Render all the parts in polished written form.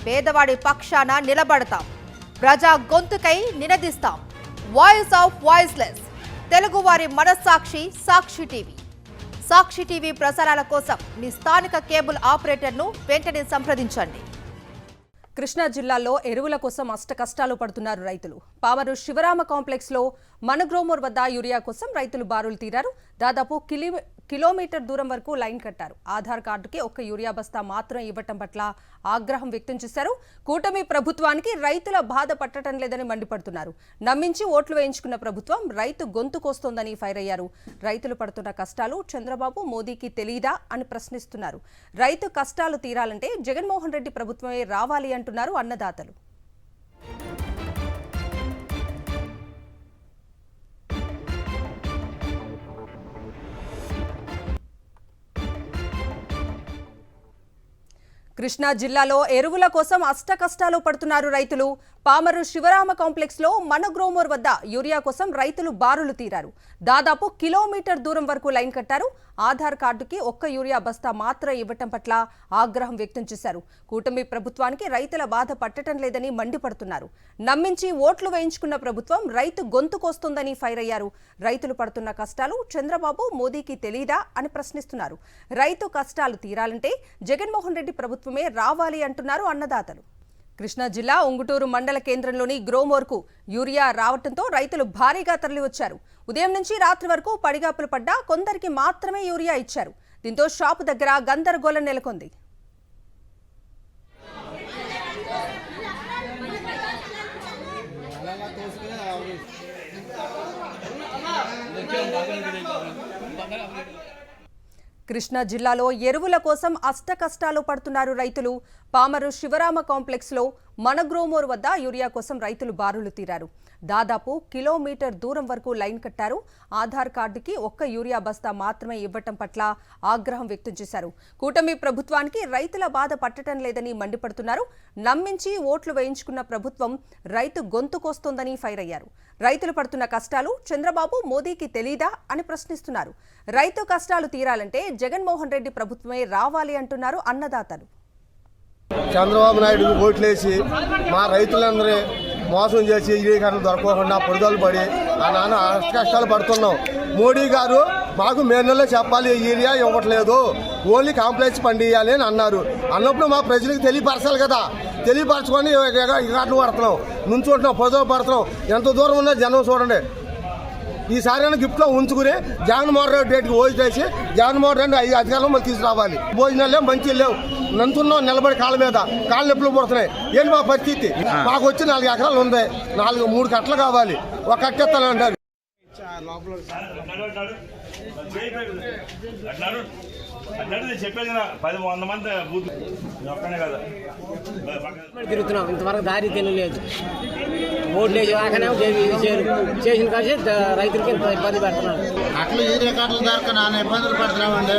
పేదవాడి పక్షాన నిలబడతాం, ప్రజా గొంతుకై నినదిస్తాం. వాయిస్ ఆఫ్ వాయిస్లెస్, తెలుగువారి మనస్సాక్షి సాక్షి టీవీ. సాక్షి టీవీ ప్రసారాల కోసం మీ స్థానిక కేబుల్ ఆపరేటర్ను వెంటనే సంప్రదించండి. కృష్ణా జిల్లాలో ఎరువుల కోసం కష్టాలు పడుతున్నారు రైతులు. పామరు శివరామ కాంప్లెక్స్ లో మనగ్రోమోర్ వద్ద యూరియా కోసం రైతులు బారులు తీరారు. దాదాపు కిలోమీటర్ దూరం వరకు లైన్ కట్టారు. ఆధార్ కార్డుకి ఒక్క యూరియా బస్తా మాత్రం ఇవ్వటం పట్ల ఆగ్రహం వ్యక్తం చేశారు. కూటమి ప్రభుత్వానికి రైతుల బాధ పట్టడం లేదని మండిపడుతున్నారు. నమ్మించి ఓట్లు వేయించుకున్న ప్రభుత్వం రైతు గొంతు కోస్తోందని ఫైర్ అయ్యారు. రైతులు పడుతున్న కష్టాలు చంద్రబాబు మోదీకి తెలీదా అని ప్రశ్నిస్తున్నారు. రైతు కష్టాలు తీరాలంటే జగన్మోహన్ రెడ్డి ప్రభుత్వమే రావాలి అంటున్నారు అన్నదాతలు. కృష్ణా జిల్లాలో ఎరువుల కోసం కష్టాలు పడుతున్నారు రైతులు. పామరు శివరామ కాంప్లెక్స్ లో మనగ్రోమోర్ వద్ద యూరియా కోసం రైతులు బారులు తీరారు. దాదాపు కిలోమీటర్ దూరం వరకు లైన్ కట్టారు. ఆధార్ కార్డుకి ఒక్క యూరియా బస్తా మాత్రం ఇవ్వటం పట్ల ఆగ్రహం వ్యక్తం చేశారు. కూటమి ప్రభుత్వానికి రైతుల బాధ పట్టడం లేదని మండిపడుతున్నారు. నమ్మించి ఓట్లు వేయించుకున్న ప్రభుత్వం రైతు గొంతు కోస్తుందని ఫైర్ అయ్యారు. రైతులు పడుతున్న కష్టాలు చంద్రబాబు మోదీకి తెలీదా అని ప్రశ్నిస్తున్నారు. రైతు కష్టాలు తీరాలంటే జగన్మోహన్ రెడ్డి ప్రభుత్వమే రావాలి అంటున్నారు అన్నదాతలు. కృష్ణా జిల్లా ఉంగుటూరు మండల కేంద్రంలోని గ్రోమోర్కు యూరియా రావడంతో రైతులు భారీగా తరలివచ్చారు. ఉదయం నుంచి రాత్రి వరకు పడిగాపులు పడ్డా కొందరికి మాత్రమే యూరియా ఇచ్చారు. దీంతో షాపు దగ్గర గందరగోళం నెలకొంది. కృష్ణా జిల్లాలో ఎరువుల కోసం కష్టాలు పడుతున్నారు రైతులు. పామరు శివరామ కాంప్లెక్స్ లో మనగ్రోమోర్ వద్ద యూరియా కోసం రైతులు బారులు తీరారు. దాదాపు కిలోమీటర్ దూరం వరకు లైన్ కట్టారు. ఆధార్ కార్డుకి ఒక్క యూరియా బస్తా మాత్రమే ఇవ్వటం పట్ల ఆగ్రహం వ్యక్తం చేశారు. కూటమి ప్రభుత్వానికి రైతుల బాధ పట్టడం లేదని మండిపడుతున్నారు. నమ్మించి ఓట్లు వేయించుకున్న ప్రభుత్వం రైతు గొంతు కోస్తోందని ఫైర్ అయ్యారు. రైతులు పడుతున్న కష్టాలు చంద్రబాబు మోదీకి తెలీదా అని ప్రశ్నిస్తున్నారు. రైతు కష్టాలు తీరాలంటే జగన్మోహన్ రెడ్డి ప్రభుత్వమే రావాలి అంటున్నారు అన్నదాతలు. చంద్రబాబు నాయుడు ఓట్లేసి మా రైతులందరూ మోసం చేసి ఈడీకరణ దొరకకుండా పొడుదలు పడి ఆ నాన్న కష్టాలు పడుతున్నాం. మోడీ గారు మాకు మే నెలలో చెప్పాలి ఏరియా ఇవ్వట్లేదు, ఓన్లీ కాంప్లెక్స్ పండియాలి అని అన్నారు. అన్నప్పుడు మా ప్రజలకు తెలియపరచాలి కదా. తెలియపరచుకొని ఇగట్లు పడుతున్నాం, నుంచుంటున్నాం, పొదలు పడుతున్నాం. ఎంత దూరం ఉన్నా జనం చూడండి. ఈసారి గిఫ్ట్లో ఉంచుకుని జగన్మోహన్ రెడ్డి రేటుకి ఓటు చేసి జగన్మోహన్ రెడ్డి అధికారంలో మళ్ళీ తీసుకురావాలి. భోజనాలు లేవు, మంచి లేవు, నంతున్నాం నిలబడి కాళ్ళ మీద, కాళ్ళు నొప్పులు పడుతున్నాయి. ఏంటి మా పరిస్థితి? మాకు వచ్చి 4 ఎకరాలు ఉంది, 3 కట్టలు కావాలి, ఒక కట్టెత్తాను అంటారు. చెప్పేది 10-100 మంది తిరుగుతున్నాం. ఇంతవరకు దారి తెలియలేదు. ఓట్లు వేసాకనే చేసిన కాసి రైతులకి ఇబ్బంది పెడుతున్నాడు. అట్లా ఈ రికార్డులు దాకా నాన్న ఇబ్బందులు పడుతున్నామండి.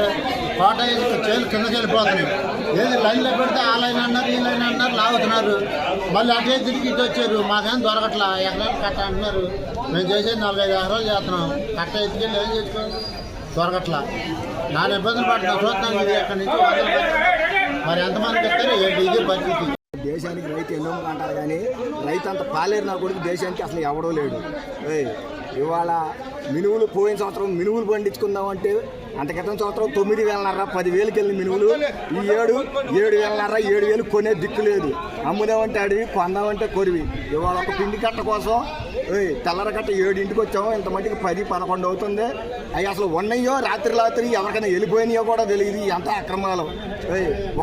కోట చేలు కిందకి వెళ్ళిపోతున్నాయి. ఏది లైన్లో పెడితే ఆ లైన్ అన్నారు, ఈ లైన్ అన్నారు, లాగుతున్నారు. మళ్ళీ అటే తిరిగి ఇటు వచ్చారు. మాకేం దొరకట్లా. ఎకరాలు కట్ట అంటున్నారు. మేము చేసేది 4-5 ఎకరాలు చేస్తున్నాం. కట్ట ఎత్తుకెళ్ళి ఏం చేసుకోవాలి, దొరకట్లా. నాన్న ఇబ్బందులు పడుతున్నాం. చూస్తున్నాం ఇది ఎక్కడి నుంచి మరి ఎంతమందికి ఇస్తారు ఏంటి ఇది పరిస్థితి. దేశానికి రైతు ఎన్నో అంటారు కానీ రైతు అంత పాలేరు నా కొడుకు దేశానికి అసలు ఎవడో లేడు. ఇవాళ మినువులు పోయిన సంవత్సరం మినువులు పండించుకుందామంటే అంత క్రితం సంవత్సరం 9,500 10,000కి వెళ్ళిన మినువులు ఈ 7,500 7,000 కొనే దిక్కు లేదు. అమ్ముదామంటే అడివి, కొందామంటే కొరివి. ఇవాళ ఒక పిండి కట్ట కోసం తెల్లర కట్ట 7ంటికి వచ్చాము, ఇంత మట్టికి 10-11 అవుతుంది. అవి అసలు ఉన్నాయో రాత్రి ఎవరికైనా వెళ్ళిపోయినాయో కూడా తెలియదు. ఎంత అక్రమాలు.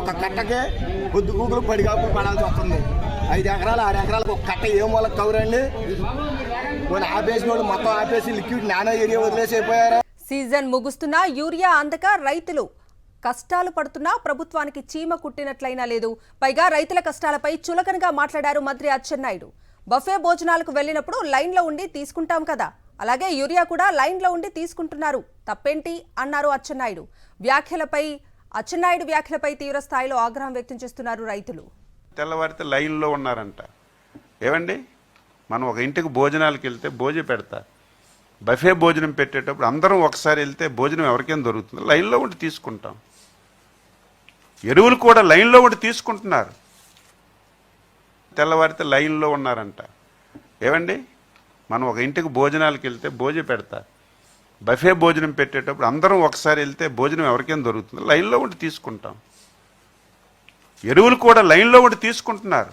ఒక కట్టకే పొద్దు గూగులు పడిగాపులు పడాల్సి వస్తుంది. 5 ఎకరాలు 6 ఎకరాలకు ఒక కట్ట ఏ మూలకు కవరండి. కొన్ని ఆపేసిన వాళ్ళు మొత్తం ఆపేసి లిక్విడ్ నానో ఏరియా వదిలేసి అయిపోయారు. సీజన్ ముగుస్తున్నా యూరియా అందక రైతులు కష్టాలు పడుతున్నా ప్రభుత్వానికి చీమ కుట్టినట్లయినా లేదు. పైగా రైతుల కష్టాలపై చులకనగా మాట్లాడారు మంత్రి అచ్చెన్నాయుడు. బఫే భోజనాలకు వెళ్లినప్పుడు లైన్లో ఉండి తీసుకుంటాం కదా, అలాగే యూరియా కూడా లైన్లో ఉండి తీసుకుంటున్నారు, తప్పేంటి అన్నారు అచ్చెన్నాయుడు. అచ్చెన్నాయుడు వ్యాఖ్యలపై తీవ్ర స్థాయిలో ఆగ్రహం వ్యక్తం చేస్తున్నారు రైతులు. తెల్లవారితే లైన్లో ఉన్నారంట. ఏవండి, మనం ఒక ఇంటికి భోజనాలకు వెళ్తే భోజనం పెడతా, బఫే భోజనం పెట్టేటప్పుడు అందరం ఒకసారి వెళ్తే భోజనం ఎవరికైనా దొరుకుతుంది, లైన్లో ఉండి తీసుకుంటాం. ఎరువులు కూడా లైన్లో ఉండి తీసుకుంటున్నారు. తెల్లవారితే లైన్లో ఉన్నారంట. ఏమండి, మనం ఒక ఇంటికి భోజనాలకు వెళ్తే భోజ పెడతా, బఫే భోజనం పెట్టేటప్పుడు అందరం ఒకసారి వెళ్తే భోజనం ఎవరికైనా దొరుకుతుంది, లైన్లో ఉండి తీసుకుంటాం. ఎరువులు కూడా లైన్లో ఉండి తీసుకుంటున్నారు.